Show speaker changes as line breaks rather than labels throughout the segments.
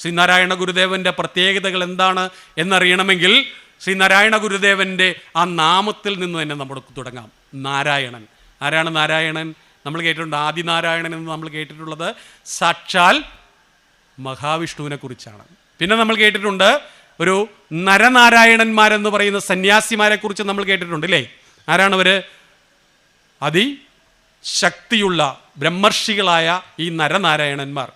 ശ്രീനാരായണ ഗുരുദേവൻ്റെ പ്രത്യേകതകൾ എന്താണ് എന്നറിയണമെങ്കിൽ ശ്രീനാരായണ ഗുരുദേവൻ്റെ ആ നാമത്തിൽ നിന്ന് തന്നെ നമുക്ക് തുടങ്ങാം. നാരായണൻ. ആരാണ് നാരായണൻ? നമ്മൾ കേട്ടിട്ടുണ്ട് ആദിനാരായണൻ എന്ന് നമ്മൾ കേട്ടിട്ടുള്ളത് സാക്ഷാൽ മഹാവിഷ്ണുവിനെ കുറിച്ചാണ്. പിന്നെ നമ്മൾ കേട്ടിട്ടുണ്ട് ഒരു നരനാരായണന്മാരെന്ന് പറയുന്ന സന്യാസിമാരെ കുറിച്ച് നമ്മൾ കേട്ടിട്ടുണ്ട് അല്ലേ? ആരാണവർ? അതിശക്തിയുള്ള ബ്രഹ്മർഷികളായ ഈ നരനാരായണന്മാർ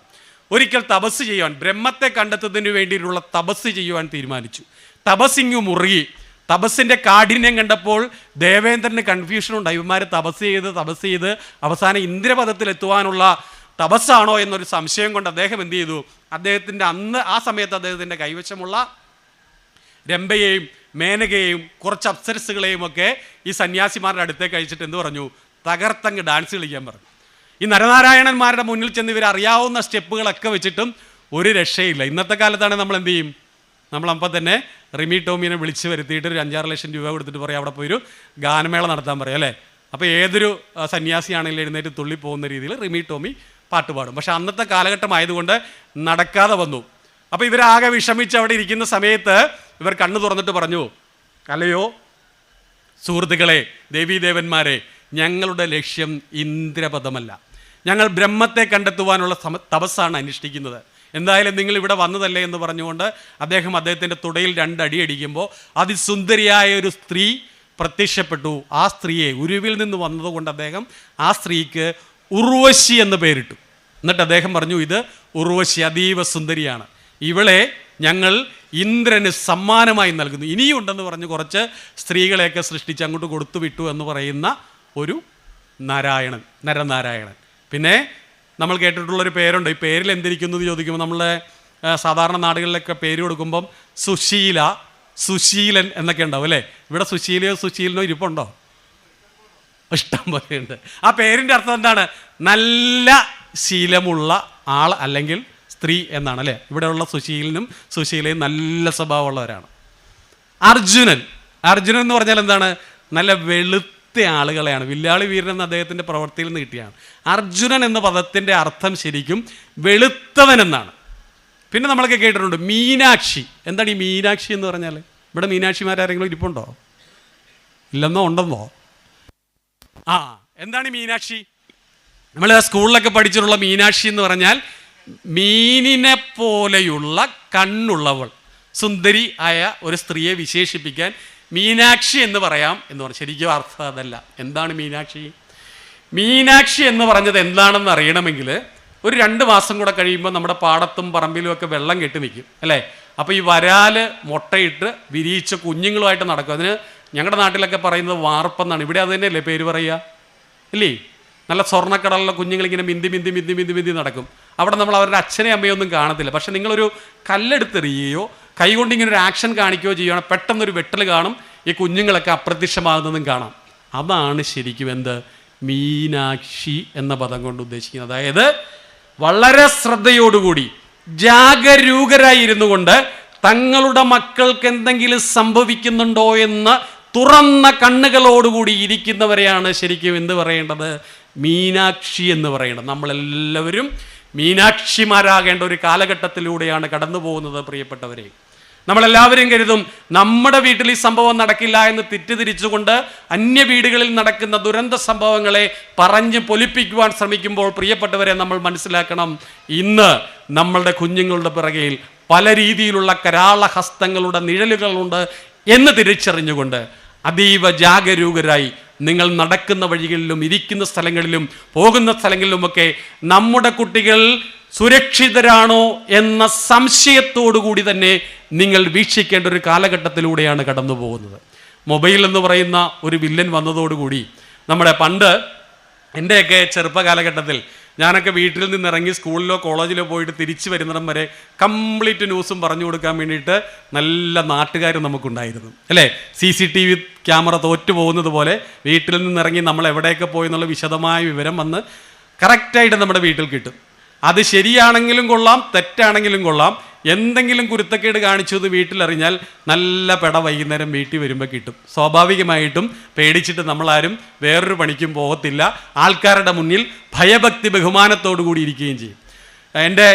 ഒരിക്കൽ തപസ് ചെയ്യുവാൻ, ബ്രഹ്മത്തെ കണ്ടെത്തുന്നതിന് വേണ്ടിയിട്ടുള്ള തപസ് ചെയ്യുവാൻ തീരുമാനിച്ചു. തപസ്സിങ്ങു മുറുകി. തപസ്സിൻ്റെ കാഠിന്യം കണ്ടപ്പോൾ ദേവേന്ദ്രന് കൺഫ്യൂഷൻ ഉണ്ടായി. ഇവന്മാർ തപസ് ചെയ്ത് അവസാനം ഇന്ദ്രപദത്തിൽ എത്തുവാനുള്ള തപസ്സാണോ എന്നൊരു സംശയം കൊണ്ട് അദ്ദേഹം എന്ത് ചെയ്തു? അദ്ദേഹത്തിൻ്റെ ആ സമയത്ത് അദ്ദേഹത്തിൻ്റെ കൈവശമുള്ള രംഭയെയും മേനകയെയും കുറച്ച് അപ്സരസുകളെയും ഒക്കെ ഈ സന്യാസിമാരുടെ അടുത്തേക്ക് അയച്ചിട്ട് എന്ത് പറഞ്ഞു? തകർത്തങ്ങ് ഡാൻസ് കളിക്കാൻ പറഞ്ഞു. ഈ നരനാരായണന്മാരുടെ മുന്നിൽ ചെന്ന് ഇവർ അറിയാവുന്ന സ്റ്റെപ്പുകളൊക്കെ വെച്ചിട്ടും ഒരു രക്ഷയില്ല. ഇന്നത്തെ കാലത്താണെങ്കിൽ നമ്മൾ എന്ത് ചെയ്യും? നമ്മളപ്പം തന്നെ റിമി ടോമിനെ വിളിച്ച് വരുത്തിയിട്ട് ഒരു 5-6 ലക്ഷം രൂപ കൊടുത്തിട്ട് പറയാം അവിടെ പോയൊരു ഗാനമേള നടത്താൻ പറയാം അല്ലേ? അപ്പോൾ ഏതൊരു സന്യാസിയാണെങ്കിലും എഴുന്നേറ്റ് തുള്ളി പോകുന്ന രീതിയിൽ റിമി ടോമി പാട്ട് പാടും. പക്ഷെ അന്നത്തെ കാലഘട്ടമായതുകൊണ്ട് നടക്കാതെ വന്നു. അപ്പോൾ ഇവരാകെ വിഷമിച്ച് അവിടെ ഇരിക്കുന്ന സമയത്ത് ഇവർ കണ്ണു തുറന്നിട്ട് പറഞ്ഞു, അല്ലയോ സുഹൃത്തുക്കളെ, ദേവീദേവന്മാരെ, ഞങ്ങളുടെ ലക്ഷ്യം ഇന്ദ്രപദമല്ല, ഞങ്ങൾ ബ്രഹ്മത്തെ കണ്ടെത്തുവാനുള്ള തപസ്സാണ് അനുഷ്ഠിക്കുന്നത്. എന്തായാലും നിങ്ങൾ ഇവിടെ വന്നതല്ലേ എന്ന് പറഞ്ഞുകൊണ്ട് അദ്ദേഹത്തിൻ്റെ തുടയിൽ 2 അടി അടിക്കുമ്പോൾ അതിസുന്ദരിയായ ഒരു സ്ത്രീ പ്രത്യക്ഷപ്പെട്ടു. ആ സ്ത്രീയെ ഉരുവിൽ നിന്ന് വന്നതുകൊണ്ട് അദ്ദേഹം ആ സ്ത്രീക്ക് ഉർവശി എന്ന് പേരിട്ടു. എന്നിട്ട് അദ്ദേഹം പറഞ്ഞു, ഇത് ഉർവശി അതീവ സുന്ദരിയാണ്, ഇവളെ ഞങ്ങൾ ഇന്ദ്രന് സമ്മാനമായി നൽകുന്നു. ഇനിയും ഉണ്ടെന്ന് പറഞ്ഞ് കുറച്ച് സ്ത്രീകളെയൊക്കെ സൃഷ്ടിച്ച് അങ്ങോട്ട് കൊടുത്തു വിട്ടു എന്ന് പറയുന്ന ഒരു നരനാരായണൻ. പിന്നെ നമ്മൾ കേട്ടിട്ടുള്ളൊരു പേരുണ്ട്. ഈ പേരിൽ എന്തിരിക്കുന്നു എന്ന് ചോദിക്കുമ്പോൾ നമ്മളെ സാധാരണ നാടുകളിലൊക്കെ പേര് കൊടുക്കുമ്പം സുശീല, സുശീലൻ എന്നൊക്കെ ഉണ്ടാവും അല്ലേ? ഇവിടെ സുശീലയോ സുശീലനോ ഇരിപ്പുണ്ടോ? ഇഷ്ടം പോലെയുണ്ട്. ആ പേരിൻ്റെ അർത്ഥം എന്താണ്? നല്ല ശീലമുള്ള ആൾ അല്ലെങ്കിൽ സ്ത്രീ എന്നാണ് അല്ലേ? ഇവിടെയുള്ള സുശീലനും സുശീലയും നല്ല സ്വഭാവമുള്ളവരാണ്. അർജുനൻ എന്ന് പറഞ്ഞാൽ എന്താണ്? നല്ല വെളുത്ത ആളുകളെയാണ്. വില്ലാളി വീരൻ എന്ന അദ്ദേഹത്തിൻ്റെ പ്രവൃത്തിയിൽ നിന്ന് കിട്ടിയാണ്. അർജുനൻ എന്ന പദത്തിൻ്റെ അർത്ഥം ശരിക്കും വെളുത്തവൻ എന്നാണ്. പിന്നെ നമ്മളൊക്കെ കേട്ടിട്ടുണ്ട് മീനാക്ഷി. എന്താണ് ഈ മീനാക്ഷി എന്ന് പറഞ്ഞാൽ? ഇവിടെ മീനാക്ഷിമാരാരെങ്കിലും ഇരിപ്പുണ്ടോ? ഇല്ലെന്നോ ഉണ്ടെന്നോ? എന്താണ് ഈ മീനാക്ഷി? നമ്മൾ സ്കൂളിലൊക്കെ പഠിച്ചിട്ടുള്ള മീനാക്ഷി എന്ന് പറഞ്ഞാൽ മീനിനെ പോലെയുള്ള കണ്ണുള്ളവൾ, സുന്ദരി ആയ ഒരു സ്ത്രീയെ വിശേഷിപ്പിക്കാൻ മീനാക്ഷി എന്ന് പറയാം എന്ന് പറഞ്ഞു. ശരിക്കും അർത്ഥം അതല്ല. എന്താണ് മീനാക്ഷി? മീനാക്ഷി എന്ന് പറഞ്ഞത് എന്താണെന്ന് അറിയണമെങ്കിൽ ഒരു 2 മാസം കൂടെ കഴിയുമ്പോൾ നമ്മുടെ പാടത്തും പറമ്പിലും ഒക്കെ വെള്ളം കെട്ടി നിൽക്കും അല്ലേ? അപ്പോൾ ഈ വരാല് മുട്ടയിട്ട് വിരിയിച്ച കുഞ്ഞുങ്ങളുമായിട്ട് നടക്കും. അതിന് ഞങ്ങളുടെ നാട്ടിലൊക്കെ പറയുന്നത് വാർപ്പെന്നാണ്. ഇവിടെ അത് തന്നെയല്ലേ പേര് പറയുക ഇല്ലേ? നല്ല സ്വർണ്ണക്കടലുള്ള കുഞ്ഞുങ്ങളിങ്ങനെ മിന്തി നടക്കും. അവിടെ നമ്മൾ അവരുടെ അച്ഛനെ അമ്മയൊന്നും കാണത്തില്ല. പക്ഷെ നിങ്ങളൊരു കല്ലെടുത്തെറിയുകയോ കൈകൊണ്ട് ഇങ്ങനെ ഒരു ആക്ഷൻ കാണിക്കുകയോ ചെയ്യുകയാണെങ്കിൽ പെട്ടെന്നൊരു വെട്ടൽ കാണും. ഈ കുഞ്ഞുങ്ങളൊക്കെ അപ്രത്യക്ഷമാകുന്നതും കാണാം. അതാണ് ശരിക്കും എന്ത്? മീനാക്ഷി എന്ന പദം കൊണ്ട് ഉദ്ദേശിക്കുന്നത്. അതായത് വളരെ ശ്രദ്ധയോടുകൂടി ജാഗരൂകരായി ഇരുന്നു കൊണ്ട് തങ്ങളുടെ മക്കൾക്ക് എന്തെങ്കിലും സംഭവിക്കുന്നുണ്ടോ എന്ന് തുറന്ന കണ്ണുകളോടുകൂടി ഇരിക്കുന്നവരെയാണ് ശരിക്കും എന്ത് പറയേണ്ടത്? മീനാക്ഷി എന്ന് പറയേണ്ടത്. നമ്മളെല്ലാവരും മീനാക്ഷിമാരാകേണ്ട ഒരു കാലഘട്ടത്തിലൂടെയാണ് കടന്നു പോകുന്നത് പ്രിയപ്പെട്ടവരെ. നമ്മളെല്ലാവരും കരുതും നമ്മുടെ വീട്ടിൽ ഈ സംഭവം നടക്കില്ല എന്ന് തെറ്റിദ്ധരിച്ചുകൊണ്ട് അന്യ വീടുകളിൽ നടക്കുന്ന ദുരന്ത സംഭവങ്ങളെ പറഞ്ഞ് പൊലിപ്പിക്കുവാൻ ശ്രമിക്കുമ്പോൾ പ്രിയപ്പെട്ടവരെ നമ്മൾ മനസ്സിലാക്കണം, ഇന്ന് നമ്മളുടെ കുഞ്ഞുങ്ങളുടെ പിറകയിൽ പല രീതിയിലുള്ള കരാളഹസ്തങ്ങളുടെ നിഴലുകളുണ്ട് എന്ന് തിരിച്ചറിഞ്ഞുകൊണ്ട് അതീവ ജാഗരൂകരായി നിങ്ങൾ നടക്കുന്ന വഴികളിലും ഇരിക്കുന്ന സ്ഥലങ്ങളിലും പോകുന്ന സ്ഥലങ്ങളിലുമൊക്കെ നമ്മുടെ കുട്ടികൾ സുരക്ഷിതരാണോ എന്ന സംശയത്തോടുകൂടി തന്നെ നിങ്ങൾ വീക്ഷിക്കേണ്ട ഒരു കാലഘട്ടത്തിലൂടെയാണ് കടന്നു പോകുന്നത്. മൊബൈൽ എന്ന് പറയുന്ന ഒരു വില്ലൻ വന്നതോടുകൂടി നമ്മുടെ പണ്ട് എൻ്റെയൊക്കെ ചെറുപ്പകാലഘട്ടത്തിൽ ഞാനൊക്കെ വീട്ടിൽ നിന്നിറങ്ങി സ്കൂളിലോ കോളേജിലോ പോയിട്ട് തിരിച്ചു വരുന്നിടം വരെ കംപ്ലീറ്റ് ന്യൂസും പറഞ്ഞു കൊടുക്കാൻ വേണ്ടിയിട്ട് നല്ല നാട്ടുകാർ നമുക്കുണ്ടായിരുന്നു അല്ലേ? CCTV ക്യാമറ തോറ്റു പോകുന്നത് പോലെ വീട്ടിൽ നിന്നിറങ്ങി നമ്മൾ എവിടെയൊക്കെ പോയി എന്നുള്ള വിശദമായ വിവരം വന്ന് കറക്റ്റായിട്ട് നമ്മുടെ വീട്ടിൽ കിട്ടും. അത് ശരിയാണെങ്കിലും കൊള്ളാം, തെറ്റാണെങ്കിലും കൊള്ളാം. എന്തെങ്കിലും കുരുത്തക്കേട് കാണിച്ചത് വീട്ടിലറിഞ്ഞാൽ നല്ല പെട വൈകുന്നേരം വീട്ടിൽ വരുമ്പോൾ കിട്ടും. സ്വാഭാവികമായിട്ടും പേടിച്ചിട്ട് നമ്മളാരും വേറൊരു പണിക്കും പോകത്തില്ല. ആൾക്കാരുടെ മുന്നിൽ ഭയഭക്തി ബഹുമാനത്തോടു കൂടി ഇരിക്കുകയും ചെയ്യും.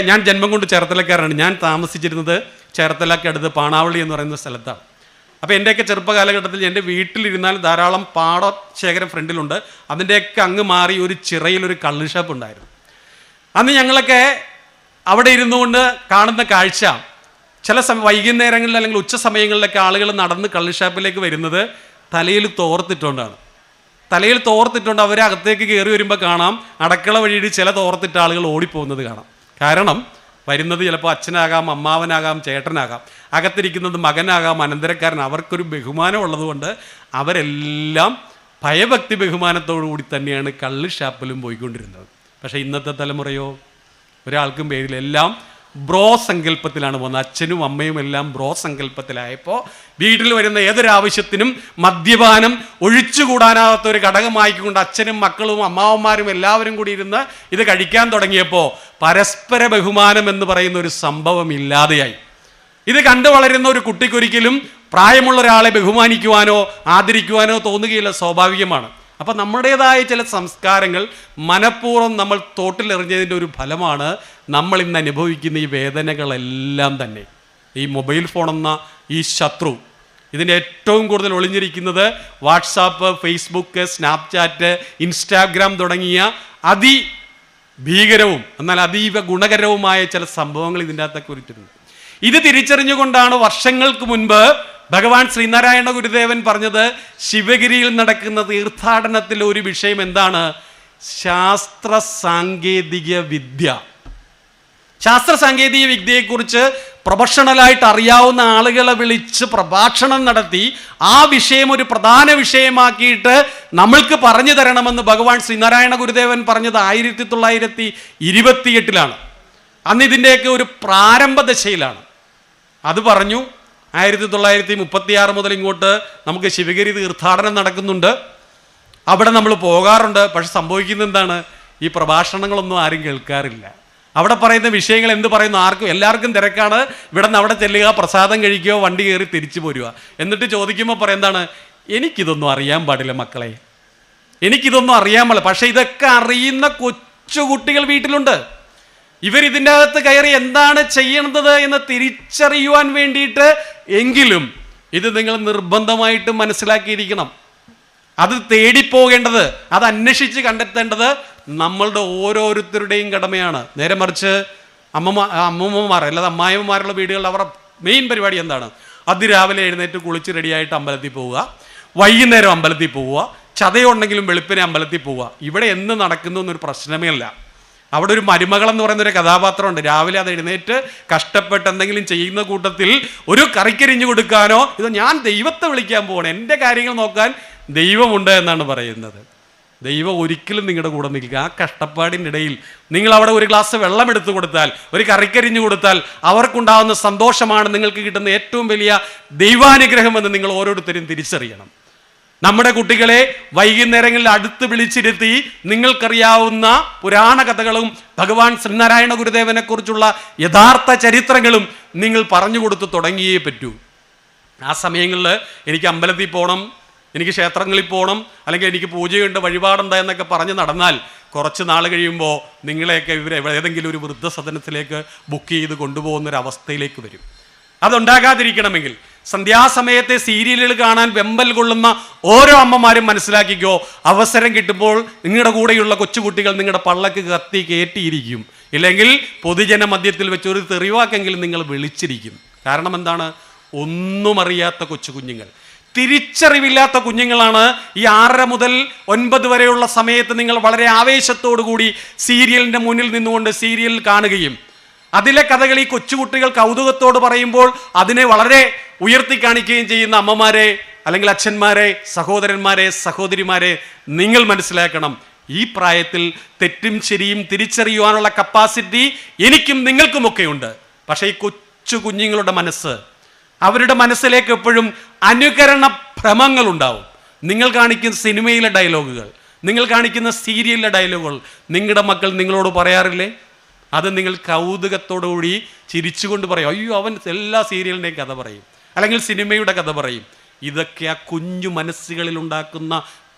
ഞാൻ ജന്മം കൊണ്ട് ചേർത്തലക്കാരാണ്. ഞാൻ താമസിച്ചിരുന്നത് ചേർത്തലക്കടുത്ത് പാണാവള്ളി എന്ന് പറയുന്ന സ്ഥലത്താണ്. അപ്പോൾ എൻ്റെയൊക്കെ ചെറുപ്പകാലഘട്ടത്തിൽ എൻ്റെ വീട്ടിലിരുന്നാൽ ധാരാളം പാടശേഖരം ഫ്രണ്ടിലുണ്ട്. അതിൻ്റെയൊക്കെ അങ്ങ് മാറി ഒരു ചിറയിലൊരു കള്ള് ഷാപ്പ് ഉണ്ടായിരുന്നു. അന്ന് ഞങ്ങളൊക്കെ അവിടെ ഇരുന്നു കൊണ്ട് കാണുന്ന കാഴ്ച, ചില വൈകുന്നേരങ്ങളിൽ അല്ലെങ്കിൽ ഉച്ച സമയങ്ങളിലൊക്കെ ആളുകൾ നടന്ന് കള്ള് ഷാപ്പിലേക്ക് വരുന്നത് തലയിൽ തോർത്തിട്ടുകൊണ്ടാണ്. തലയിൽ തോർത്തിട്ടുണ്ട്. അവർ അകത്തേക്ക് കയറി വരുമ്പോൾ കാണാം അടുക്കള വഴിയിൽ ചില തോർത്തിട്ട ആളുകൾ ഓടിപ്പോകുന്നത് കാണാം. കാരണം വരുന്നത് ചിലപ്പോൾ അച്ഛനാകാം, അമ്മാവനാകാം, ചേട്ടനാകാം, അകത്തിരിക്കുന്നത് മകനാകാം, അനന്തരക്കാരൻ. അവർക്കൊരു ബഹുമാനം ഉള്ളതുകൊണ്ട് അവരെല്ലാം ഭയഭക്തി ബഹുമാനത്തോടു കൂടി തന്നെയാണ് കള്ള് ഷാപ്പിലും പോയിക്കൊണ്ടിരുന്നത്. പക്ഷേ ഇന്നത്തെ തലമുറയോ ഒരാൾക്കും പേരിൽ എല്ലാം ബ്രോ സങ്കല്പത്തിലാണ് പോകുന്നത്. അച്ഛനും അമ്മയും എല്ലാം ബ്രോ സങ്കല്പത്തിലായപ്പോൾ വീട്ടിൽ വരുന്ന ഏതൊരാവശ്യത്തിനും മദ്യപാനം ഒഴിച്ചുകൂടാനാകാത്ത ഒരു ഘടകമായിക്കൊണ്ട് അച്ഛനും മക്കളും അമ്മാവന്മാരും എല്ലാവരും കൂടി ഇരുന്ന് ഇത് കഴിക്കാൻ തുടങ്ങിയപ്പോൾ പരസ്പര ബഹുമാനം എന്ന് പറയുന്ന ഒരു സംഭവം ഇല്ലാതെയായി. ഇത് കണ്ടു വളരുന്ന ഒരു കുട്ടിക്കൊരിക്കലും പ്രായമുള്ള ഒരാളെ ബഹുമാനിക്കുവാനോ ആദരിക്കുവാനോ തോന്നുകയില്ല, സ്വാഭാവികമാണ്. അപ്പം നമ്മുടേതായ ചില സംസ്കാരങ്ങൾ മനഃപൂർവ്വം നമ്മൾ തോട്ടിലെറിഞ്ഞതിൻ്റെ ഒരു ഫലമാണ് നമ്മൾ ഇന്ന് അനുഭവിക്കുന്ന ഈ വേദനകളെല്ലാം തന്നെ. ഈ മൊബൈൽ ഫോൺ എന്ന ഈ ശത്രു, ഇതിൻ്റെ ഏറ്റവും കൂടുതൽ ഒളിഞ്ഞിരിക്കുന്നത് വാട്സാപ്പ്, ഫേസ്ബുക്ക്, സ്നാപ്ചാറ്റ്, ഇൻസ്റ്റാഗ്രാം തുടങ്ങിയ അതിഭീകരവും എന്നാൽ അതീവ ഗുണകരവുമായ ചില സംഭവങ്ങൾ ഇതിൻ്റെ അകത്തൊക്കെ കുറിച്ചിട്ടുണ്ട്. ഇത് തിരിച്ചറിഞ്ഞുകൊണ്ടാണ് വർഷങ്ങൾക്ക് മുൻപ് ഭഗവാൻ ശ്രീനാരായണ ഗുരുദേവൻ പറഞ്ഞത്, ശിവഗിരിയിൽ നടക്കുന്ന തീർത്ഥാടനത്തിലെ ഒരു വിഷയം എന്താണ്? ശാസ്ത്ര സാങ്കേതിക വിദ്യ. ശാസ്ത്ര സാങ്കേതിക വിദ്യയെക്കുറിച്ച് പ്രൊഫഷണലായിട്ട് അറിയാവുന്ന ആളുകളെ വിളിച്ച് പ്രഭാഷണം നടത്തി ആ വിഷയം ഒരു പ്രധാന വിഷയമാക്കിയിട്ട് നമ്മൾക്ക് പറഞ്ഞു തരണമെന്ന് ഭഗവാൻ ശ്രീനാരായണ ഗുരുദേവൻ പറഞ്ഞത് 1928 അന്ന് ഇതിൻ്റെയൊക്കെ ഒരു പ്രാരംഭ ദശയിലാണ്. അത് പറഞ്ഞു 1936 മുതൽ ഇങ്ങോട്ട് നമുക്ക് ശിവഗിരി തീർത്ഥാടനം നടക്കുന്നുണ്ട്. അവിടെ നമ്മൾ പോകാറുണ്ട്. പക്ഷെ സംഭവിക്കുന്നത് എന്താണ്? ഈ പ്രഭാഷണങ്ങളൊന്നും ആരും കേൾക്കാറില്ല. അവിടെ പറയുന്ന വിഷയങ്ങൾ എന്ത് പറയുന്നു? എല്ലാവർക്കും തിരക്കാണ്. ഇവിടെ നിന്ന് അവിടെ ചെല്ലുക, പ്രസാദം കഴിക്കുക, വണ്ടി കയറി തിരിച്ചു പോരുക. എന്നിട്ട് ചോദിക്കുമ്പോൾ പറയുന്നതാണ്, എനിക്കിതൊന്നും അറിയാൻ പാടില്ല മക്കളെ, എനിക്കിതൊന്നും അറിയാൻ പാടില്ല. പക്ഷെ ഇതൊക്കെ അറിയുന്ന കൊച്ചുകുട്ടികൾ വീട്ടിലുണ്ട്. ഇവരിതിൻ്റെ അകത്ത് കയറി എന്താണ് ചെയ്യേണ്ടത് എന്ന് തിരിച്ചറിയുവാൻ വേണ്ടിയിട്ട് എങ്കിലും ഇത് നിങ്ങൾ നിർബന്ധമായിട്ട് മനസ്സിലാക്കിയിരിക്കണം. അത് തേടിപ്പോകേണ്ടത്, അത് അന്വേഷിച്ച് കണ്ടെത്തേണ്ടത് നമ്മളുടെ ഓരോരുത്തരുടെയും കടമയാണ്. നേരെ മറിച്ച് അമ്മൂമ്മമാർ അല്ലാതെ അമ്മായിമ്മമാരുള്ള വീടുകളിൽ അവരുടെ മെയിൻ പരിപാടി എന്താണ്? അതിരാവിലെ എഴുന്നേറ്റ് കുളിച്ച് റെഡിയായിട്ട് അമ്പലത്തിൽ പോവുക, വൈകുന്നേരം അമ്പലത്തിൽ പോവുക, ചതയുണ്ടെങ്കിലും വെളുപ്പിനെ അമ്പലത്തിൽ പോവുക. ഇവിടെ എന്ന് നടക്കുന്നു എന്നൊരു പ്രശ്നമേ അല്ല. അവിടെ ഒരു മരുമകളെന്ന് പറയുന്നൊരു കഥാപാത്രമുണ്ട്. രാവിലെ അത് എഴുന്നേറ്റ് കഷ്ടപ്പെട്ട് എന്തെങ്കിലും ചെയ്യുന്ന കൂട്ടത്തിൽ ഒരു കറിക്കരിഞ്ഞു കൊടുക്കാനോ, ഇത് ഞാൻ ദൈവത്തെ വിളിക്കാൻ പോകണം, എൻ്റെ കാര്യങ്ങൾ നോക്കാൻ ദൈവമുണ്ട് എന്നാണ് പറയുന്നത്. ദൈവം ഒരിക്കലും നിങ്ങളുടെ കൂടെ നിൽക്കുക. ആ കഷ്ടപ്പാടിനിടയിൽ നിങ്ങൾ അവിടെ ഒരു ഗ്ലാസ് വെള്ളം എടുത്തു കൊടുത്താൽ, ഒരു കറിക്കരിഞ്ഞു കൊടുത്താൽ അവർക്കുണ്ടാകുന്ന സന്തോഷമാണ് നിങ്ങൾക്ക് കിട്ടുന്ന ഏറ്റവും വലിയ ദൈവാനുഗ്രഹമെന്ന് നിങ്ങൾ ഓരോരുത്തരും തിരിച്ചറിയണം. നമ്മുടെ കുട്ടികളെ വൈകുന്നേരങ്ങളിൽ അടുത്ത് വിളിച്ചിരുത്തി നിങ്ങൾക്കറിയാവുന്ന പുരാണ കഥകളും ഭഗവാൻ ശ്രീനാരായണ ഗുരുദേവനെ കുറിച്ചുള്ള യഥാർത്ഥ ചരിത്രങ്ങളും നിങ്ങൾ പറഞ്ഞു കൊടുത്ത് തുടങ്ങിയേ പറ്റൂ. ആ സമയങ്ങളിൽ എനിക്ക് അമ്പലത്തിൽ പോകണം, എനിക്ക് ക്ഷേത്രങ്ങളിൽ പോകണം, അല്ലെങ്കിൽ എനിക്ക് പൂജയുണ്ട്, വഴിപാടുണ്ട് എന്നൊക്കെ പറഞ്ഞ് നടന്നാൽ കുറച്ച് നാൾ കഴിയുമ്പോൾ നിങ്ങളെയൊക്കെ ഏതെങ്കിലും ഒരു വൃദ്ധസദനത്തിലേക്ക് ബുക്ക് ചെയ്ത് കൊണ്ടുപോകുന്നൊരവസ്ഥയിലേക്ക് വരും. അതുണ്ടാകാതിരിക്കണമെങ്കിൽ സന്ധ്യാസമയത്തെ സീരിയലുകൾ കാണാൻ വെമ്പൽ കൊള്ളുന്ന ഓരോ അമ്മമാരും മനസ്സിലാക്കിക്കോ, അവസരം കിട്ടുമ്പോൾ നിങ്ങളുടെ കൂടെയുള്ള കൊച്ചുകുട്ടികൾ നിങ്ങളുടെ പള്ളക്ക് കത്തി കയറ്റിയിരിക്കും. ഇല്ലെങ്കിൽ പൊതുജന മധ്യത്തിൽ വെച്ച് ഒരു തെറിവാക്കെങ്കിലും നിങ്ങൾ വിളിച്ചിരിക്കും. കാരണം എന്താണ്? ഒന്നും അറിയാത്ത കൊച്ചു കുഞ്ഞുങ്ങൾ, തിരിച്ചറിവില്ലാത്ത കുഞ്ഞുങ്ങളാണ്. ഈ 6:30 മുതൽ 9 വരെയുള്ള സമയത്ത് നിങ്ങൾ വളരെ ആവേശത്തോടു കൂടി സീരിയലിൻ്റെ മുന്നിൽ നിന്നുകൊണ്ട് സീരിയൽ കാണുകയും അതിലെ കഥകൾ ഈ കൊച്ചുകുട്ടികൾ കൗതുകത്തോട് പറയുമ്പോൾ അതിനെ വളരെ ഉയർത്തി കാണിക്കുകയും ചെയ്യുന്ന അമ്മമാരെ അല്ലെങ്കിൽ അച്ഛന്മാരെ, സഹോദരന്മാരെ, സഹോദരിമാരെ, നിങ്ങൾ മനസ്സിലാക്കണം, ഈ പ്രായത്തിൽ തെറ്റും ശരിയും തിരിച്ചറിയുവാനുള്ള കപ്പാസിറ്റി എനിക്കും നിങ്ങൾക്കുമൊക്കെ ഉണ്ട്. പക്ഷേ ഈ കൊച്ചു കുഞ്ഞുങ്ങളുടെ മനസ്സ്, അവരുടെ മനസ്സിലേക്ക് എപ്പോഴും അനുകരണ ഭ്രമങ്ങളുണ്ടാവും. നിങ്ങൾ കാണിക്കുന്ന സിനിമയിലെ ഡയലോഗുകൾ, നിങ്ങൾ കാണിക്കുന്ന സീരിയലിലെ ഡയലോഗുകൾ നിങ്ങളുടെ മക്കൾ നിങ്ങളോട് പറയാറില്ലേ? അത് നിങ്ങൾ കൗതുകത്തോടുകൂടി ചിരിച്ചുകൊണ്ട് പറയും, അയ്യോ അവൻ എല്ലാ സീരിയലിൻ്റെയും കഥ പറയും, അല്ലെങ്കിൽ സിനിമയുടെ കഥ പറയും. ഇതൊക്കെ ആ കുഞ്ഞു മനസ്സുകളിൽ ഉണ്ടാക്കുന്ന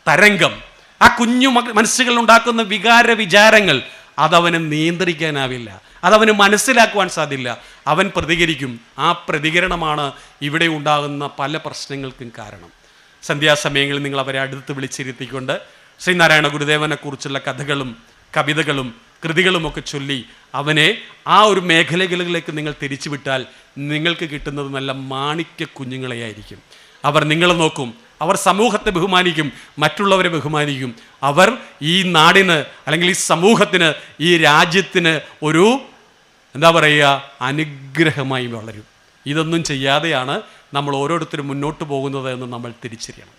തരംഗം, ആ കുഞ്ഞു മനസ്സുകളിൽ ഉണ്ടാക്കുന്ന വികാര വിചാരങ്ങൾ, അതവന് നിയന്ത്രിക്കാനാവില്ല. അതവന് മനസ്സിലാക്കുവാൻ സാധ്യമില്ല. അവൻ പ്രതികരിക്കും. ആ പ്രതികരണമാണ് ഇവിടെ ഉണ്ടാകുന്ന പല പ്രശ്നങ്ങൾക്കും കാരണം. സന്ധ്യാസമയങ്ങളിൽ നിങ്ങൾ അവരെ അടുത്ത് വിളിച്ചിരുത്തിക്കൊണ്ട് ശ്രീനാരായണ ഗുരുദേവനെക്കുറിച്ചുള്ള കഥകളും കവിതകളും കൃതികളുമൊക്കെ ചൊല്ലി അവനെ ആ ഒരു മേഖലകളിലേക്ക് നിങ്ങൾ തിരിച്ചുവിട്ടാൽ നിങ്ങൾക്ക് കിട്ടുന്നത് നല്ല മാണിക്യ കുഞ്ഞുങ്ങളെയായിരിക്കും. അവർ നിങ്ങളെ നോക്കും, അവർ സമൂഹത്തെ ബഹുമാനിക്കും, മറ്റുള്ളവരെ ബഹുമാനിക്കും. അവർ ഈ നാടിന് അല്ലെങ്കിൽ ഈ സമൂഹത്തിന്, ഈ രാജ്യത്തിന് ഒരു എന്താ പറയുക, അനുഗ്രഹമായി വളരും. ഇതൊന്നും ചെയ്യാതെയാണ് നമ്മൾ ഓരോരുത്തരും മുന്നോട്ട് പോകുന്നത് എന്ന് നമ്മൾ തിരിച്ചറിയണം.